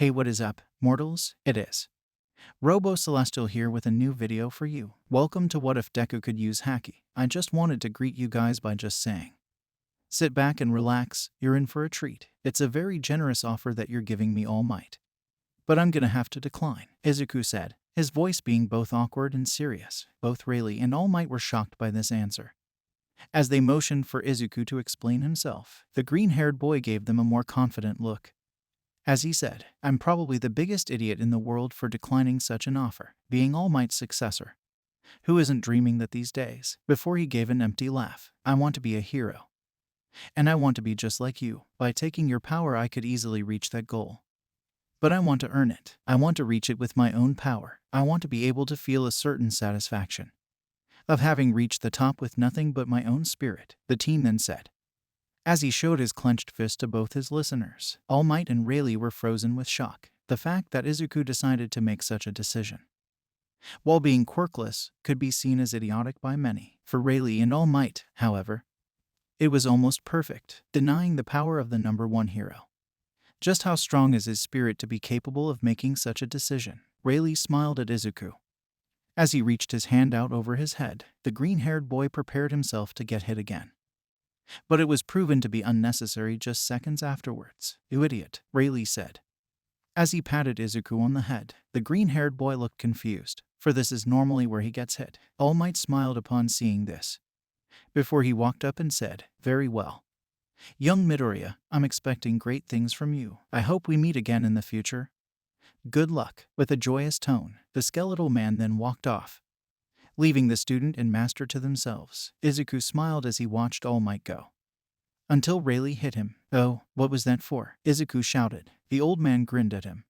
Hey, what is up, mortals? It is Robo Celestial here with a new video for you. Welcome to What If Deku Could Use Haki. I just wanted to greet you guys by just saying, sit back and relax, you're in for a treat. It's a very generous offer that you're giving me, All Might. But I'm gonna have to decline, Izuku said, his voice being both awkward and serious. Both Rayleigh and All Might were shocked by this answer. As they motioned for Izuku to explain himself, the green-haired boy gave them a more confident look. As he said, I'm probably the biggest idiot in the world for declining such an offer, being All Might's successor. Who isn't dreaming that these days? Before he gave an empty laugh, I want to be a hero. And I want to be just like you. By taking your power I could easily reach that goal. But I want to earn it. I want to reach it with my own power. I want to be able to feel a certain satisfaction of having reached the top with nothing but my own spirit, the teen then said. As he showed his clenched fist to both his listeners, All Might and Rayleigh were frozen with shock. The fact that Izuku decided to make such a decision, while being quirkless, could be seen as idiotic by many. For Rayleigh and All Might, however, it was almost perfect, denying the power of the number one hero. Just how strong is his spirit to be capable of making such a decision? Rayleigh smiled at Izuku. As he reached his hand out over his head, the green-haired boy prepared himself to get hit again. But it was proven to be unnecessary just seconds afterwards. You idiot, Rayleigh said. As he patted Izuku on the head, the green-haired boy looked confused, for this is normally where he gets hit. All Might smiled upon seeing this, before he walked up and said, very well. Young Midoriya, I'm expecting great things from you. I hope we meet again in the future. Good luck. With a joyous tone, the skeletal man then walked off, leaving the student and master to themselves. Izuku smiled as he watched All Might go, until Rayleigh hit him. Oh, what was that for? Izuku shouted. The old man grinned at him,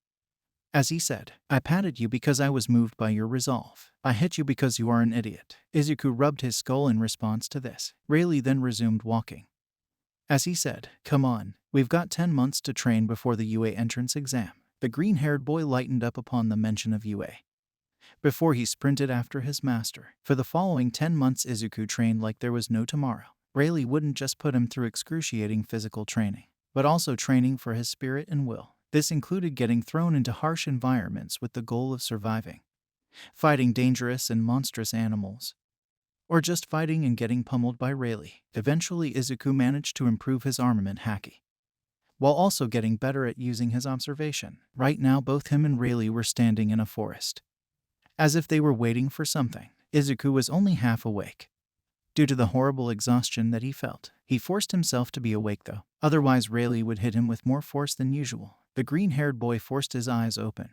as he said, I patted you because I was moved by your resolve. I hit you because you are an idiot. Izuku rubbed his skull in response to this. Rayleigh then resumed walking, as he said, come on, we've got 10 months to train before the UA entrance exam. The green-haired boy lightened up upon the mention of UA, before he sprinted after his master. For the following 10 months Izuku trained like there was no tomorrow. Rayleigh wouldn't just put him through excruciating physical training, but also training for his spirit and will. This included getting thrown into harsh environments with the goal of surviving, fighting dangerous and monstrous animals, or just fighting and getting pummeled by Rayleigh. Eventually Izuku managed to improve his armament Haki, while also getting better at using his observation. Right now both him and Rayleigh were standing in a forest, as if they were waiting for something. Izuku was only half awake, due to the horrible exhaustion that he felt. He forced himself to be awake though, otherwise Rayleigh would hit him with more force than usual. The green-haired boy forced his eyes open,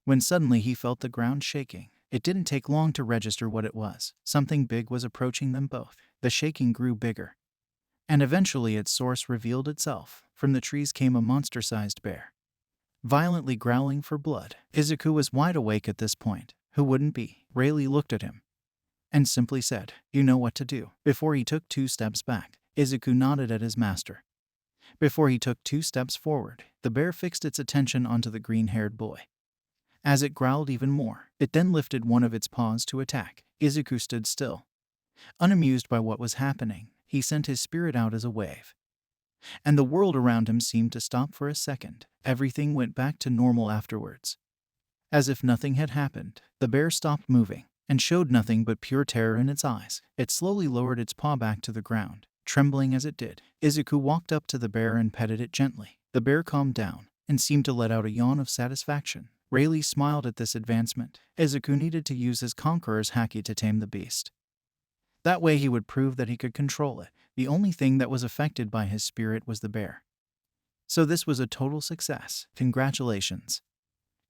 when suddenly he felt the ground shaking. It didn't take long to register what it was. Something big was approaching them both. The shaking grew bigger, and eventually its source revealed itself. From the trees came a monster-sized bear, violently growling for blood. Izuku was wide awake at this point. Who wouldn't be? Rayleigh looked at him and simply said, you know what to do. Before he took 2 steps back, Izuku nodded at his master. Before he took 2 steps forward, the bear fixed its attention onto the green-haired boy. As it growled even more, it then lifted one of its paws to attack. Izuku stood still, unamused by what was happening. He sent his spirit out as a wave, and the world around him seemed to stop for a second. Everything went back to normal afterwards. As if nothing had happened, the bear stopped moving and showed nothing but pure terror in its eyes. It slowly lowered its paw back to the ground, trembling as it did. Izuku walked up to the bear and petted it gently. The bear calmed down and seemed to let out a yawn of satisfaction. Rayleigh smiled at this advancement. Izuku needed to use his conqueror's Haki to tame the beast. That way he would prove that he could control it. The only thing that was affected by his spirit was the bear. So this was a total success. Congratulations.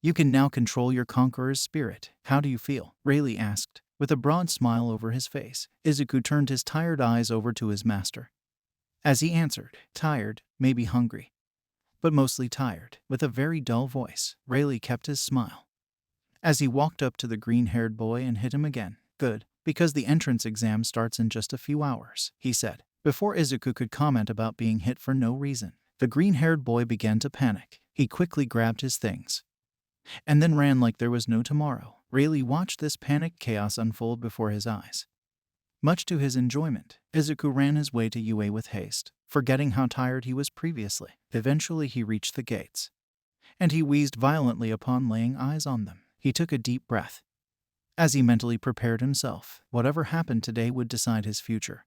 You can now control your conqueror's spirit. How do you feel? Rayleigh asked, with a broad smile over his face. Izuku turned his tired eyes over to his master, as he answered, tired, maybe hungry, but mostly tired. With a very dull voice, Rayleigh kept his smile, as he walked up to the green-haired boy and hit him again. Good, because the entrance exam starts in just a few hours, he said. Before Izuku could comment about being hit for no reason, the green-haired boy began to panic. He quickly grabbed his things and then ran like there was no tomorrow. Rayleigh watched this panic chaos unfold before his eyes. Much to his enjoyment, Izuku ran his way to UA with haste, forgetting how tired he was previously. Eventually he reached the gates, and he wheezed violently upon laying eyes on them. He took a deep breath. As he mentally prepared himself, whatever happened today would decide his future.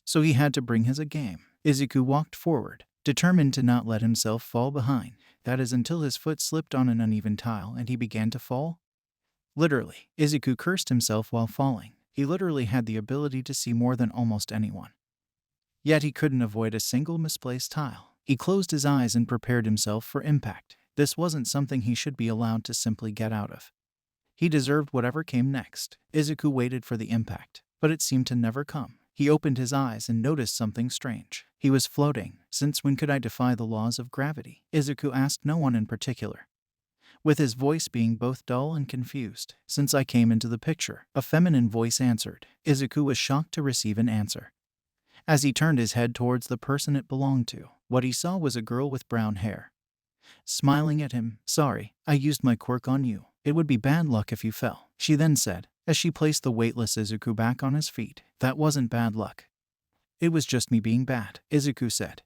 So he had to bring his A game. Izuku walked forward, determined to not let himself fall behind. That is until his foot slipped on an uneven tile and he began to fall. Literally, Izuku cursed himself while falling. He literally had the ability to see more than almost anyone. Yet he couldn't avoid a single misplaced tile. He closed his eyes and prepared himself for impact. This wasn't something he should be allowed to simply get out of. He deserved whatever came next. Izuku waited for the impact, but it seemed to never come. He opened his eyes and noticed something strange. He was floating. Since when could I defy the laws of gravity? Izuku asked no one in particular, with his voice being both dull and confused. Since I came into the picture, a feminine voice answered. Izuku was shocked to receive an answer. As he turned his head towards the person it belonged to, what he saw was a girl with brown hair, smiling at him. "Sorry, I used my quirk on you. It would be bad luck if you fell," she then said, as she placed the weightless Izuku back on his feet. "That wasn't bad luck. It was just me being bad," Izuku said,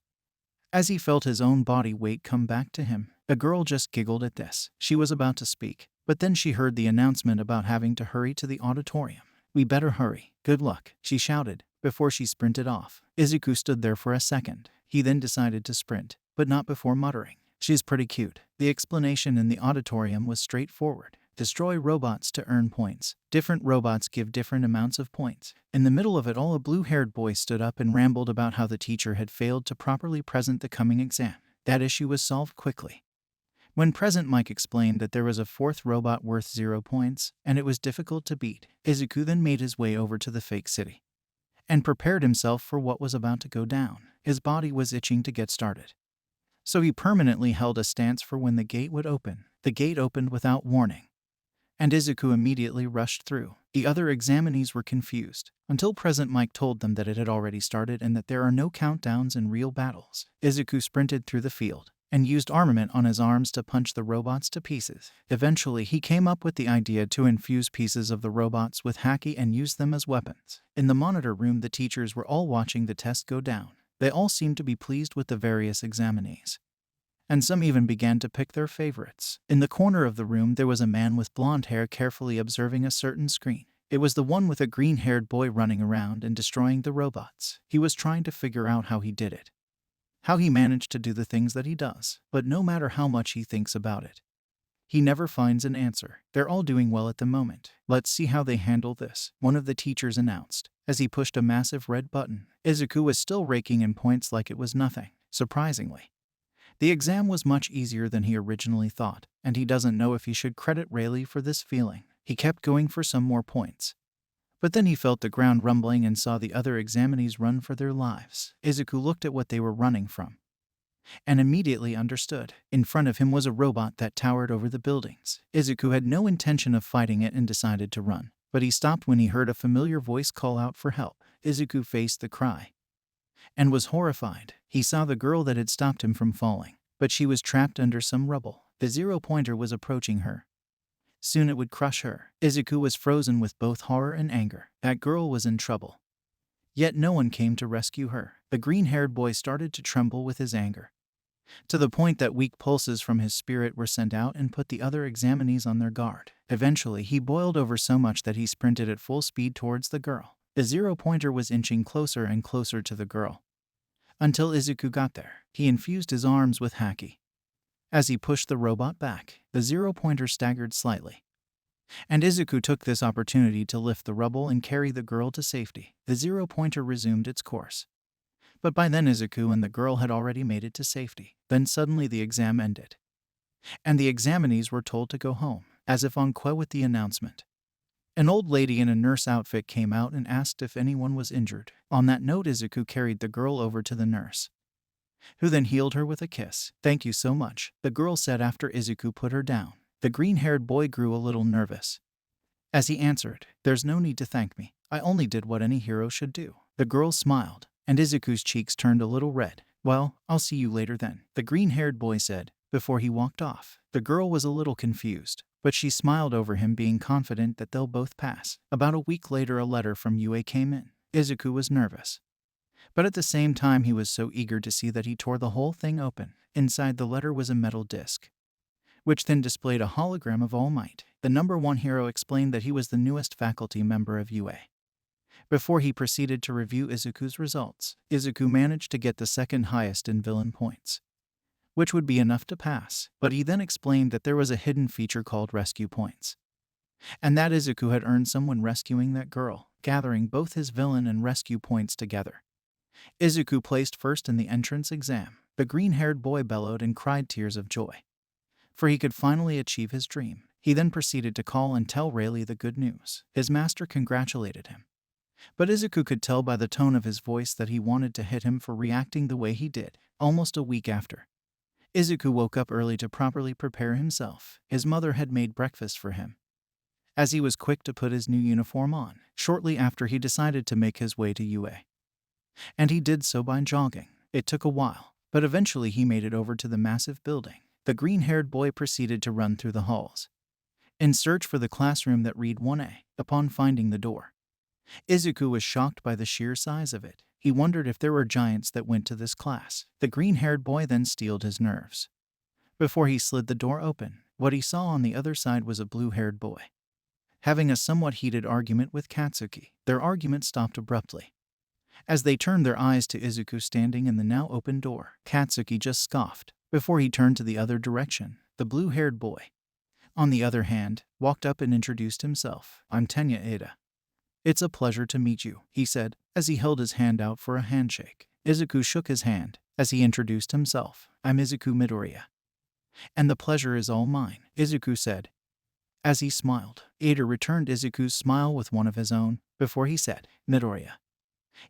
as he felt his own body weight come back to him. The girl just giggled at this. She was about to speak, but then she heard the announcement about having to hurry to the auditorium. "We better hurry. Good luck," she shouted, before she sprinted off. Izuku stood there for a second. He then decided to sprint, but not before muttering, "She's pretty cute." The explanation in the auditorium was straightforward. Destroy robots to earn points. Different robots give different amounts of points. In the middle of it all, a blue-haired boy stood up and rambled about how the teacher had failed to properly present the coming exam. That issue was solved quickly when Present Mike explained that there was a fourth robot worth 0 points, and it was difficult to beat. Izuku then made his way over to the fake city and prepared himself for what was about to go down. His body was itching to get started, so he permanently held a stance for when the gate would open. The gate opened without warning, and Izuku immediately rushed through. The other examinees were confused, until Present Mike told them that it had already started and that there are no countdowns in real battles. Izuku sprinted through the field and used armament on his arms to punch the robots to pieces. Eventually, he came up with the idea to infuse pieces of the robots with Haki and use them as weapons. In the monitor room, the teachers were all watching the test go down. They all seemed to be pleased with the various examinees, and some even began to pick their favorites. In the corner of the room, there was a man with blonde hair carefully observing a certain screen. It was the one with a green-haired boy running around and destroying the robots. He was trying to figure out how he did it, how he managed to do the things that he does. But no matter how much he thinks about it, he never finds an answer. They're all doing well at the moment. Let's see how they handle this, one of the teachers announced, as he pushed a massive red button. Izuku was still raking in points like it was nothing. Surprisingly, the exam was much easier than he originally thought, and he doesn't know if he should credit Rayleigh for this feeling. He kept going for some more points, but then he felt the ground rumbling and saw the other examinees run for their lives. Izuku looked at what they were running from and immediately understood. In front of him was a robot that towered over the buildings. Izuku had no intention of fighting it and decided to run, but he stopped when he heard a familiar voice call out for help. Izuku faced the cry and was horrified. He saw the girl that had stopped him from falling, but she was trapped under some rubble. The 0-pointer was approaching her. Soon it would crush her. Izuku was frozen with both horror and anger. That girl was in trouble, yet no one came to rescue her. The green-haired boy started to tremble with his anger, to the point that weak pulses from his spirit were sent out and put the other examinees on their guard. Eventually, he boiled over so much that he sprinted at full speed towards the girl. The 0-pointer was inching closer and closer to the girl, until Izuku got there. He infused his arms with Haki. As he pushed the robot back, the 0-pointer staggered slightly, and Izuku took this opportunity to lift the rubble and carry the girl to safety. The 0-pointer resumed its course, but by then Izuku and the girl had already made it to safety. Then suddenly the exam ended, and the examinees were told to go home. As if on cue with the announcement, an old lady in a nurse outfit came out and asked if anyone was injured. On that note, Izuku carried the girl over to the nurse, who then healed her with a kiss. "Thank you so much," the girl said after Izuku put her down. The green-haired boy grew a little nervous as he answered, "There's no need to thank me. I only did what any hero should do." The girl smiled, and Izuku's cheeks turned a little red. "Well, I'll see you later then," the green-haired boy said, before he walked off. The girl was a little confused, but she smiled over him, being confident that they'll both pass. About a week later, a letter from Yue came in. Izuku was nervous, but at the same time he was so eager to see that he tore the whole thing open. Inside the letter was a metal disc, which then displayed a hologram of All Might. The number 1 hero explained that he was the newest faculty member of UA. Before he proceeded to review Izuku's results, Izuku managed to get the second highest in villain points, which would be enough to pass, but he then explained that there was a hidden feature called rescue points, and that Izuku had earned someone rescuing that girl, gathering both his villain and rescue points together. Izuku placed first in the entrance exam. The green-haired boy bellowed and cried tears of joy, for he could finally achieve his dream. He then proceeded to call and tell Rayleigh the good news. His master congratulated him, but Izuku could tell by the tone of his voice that he wanted to hit him for reacting the way he did. Almost a week after, Izuku woke up early to properly prepare himself. His mother had made breakfast for him, as he was quick to put his new uniform on. Shortly after, he decided to make his way to UA, and he did so by jogging. It took a while, but eventually he made it over to the massive building. The green-haired boy proceeded to run through the halls in search for the classroom that read 1A. Upon finding the door, Izuku was shocked by the sheer size of it. He wondered if there were giants that went to this class. The green-haired boy then steeled his nerves before he slid the door open. What he saw on the other side was a blue-haired boy having a somewhat heated argument with Katsuki. Their argument stopped abruptly as they turned their eyes to Izuku standing in the now open door. Katsuki just scoffed before he turned to the other direction. The blue-haired boy, on the other hand, walked up and introduced himself. "I'm Tenya Ada. It's a pleasure to meet you," he said, as he held his hand out for a handshake. Izuku shook his hand as he introduced himself. "I'm Izuku Midoriya, and the pleasure is all mine," Izuku said, as he smiled. Ada returned Izuku's smile with one of his own, before he said, "Midoriya,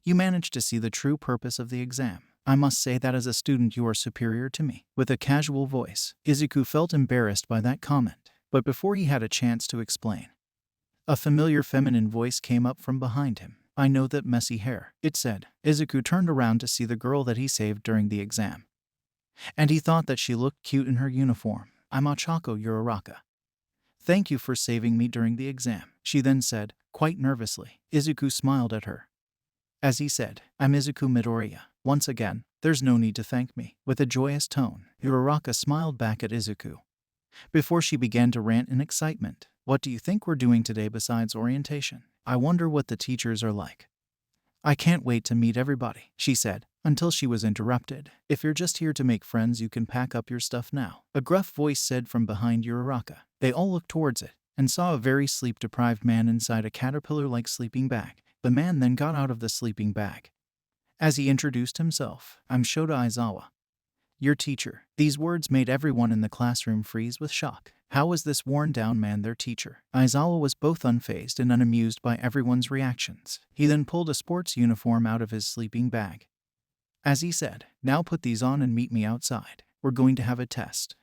you managed to see the true purpose of the exam. I must say that as a student you are superior to me." With a casual voice, Izuku felt embarrassed by that comment, but before he had a chance to explain, a familiar feminine voice came up from behind him. "I know that messy hair," it said. Izuku turned around to see the girl that he saved during the exam, and he thought that she looked cute in her uniform. "I'm Ochako Uraraka. Thank you for saving me during the exam," she then said, quite nervously. Izuku smiled at her as he said, "I'm Izuku Midoriya. Once again, there's no need to thank me." With a joyous tone, Uraraka smiled back at Izuku before she began to rant in excitement. "What do you think we're doing today besides orientation? I wonder what the teachers are like. I can't wait to meet everybody," she said, until she was interrupted. "If you're just here to make friends, you can pack up your stuff now," a gruff voice said from behind Uraraka. They all looked towards it and saw a very sleep-deprived man inside a caterpillar-like sleeping bag. The man then got out of the sleeping bag as he introduced himself. "I'm Shota Aizawa, your teacher." These words made everyone in the classroom freeze with shock. How was this worn-down man their teacher? Aizawa was both unfazed and unamused by everyone's reactions. He then pulled a sports uniform out of his sleeping bag as he said, "Now put these on and meet me outside. We're going to have a test."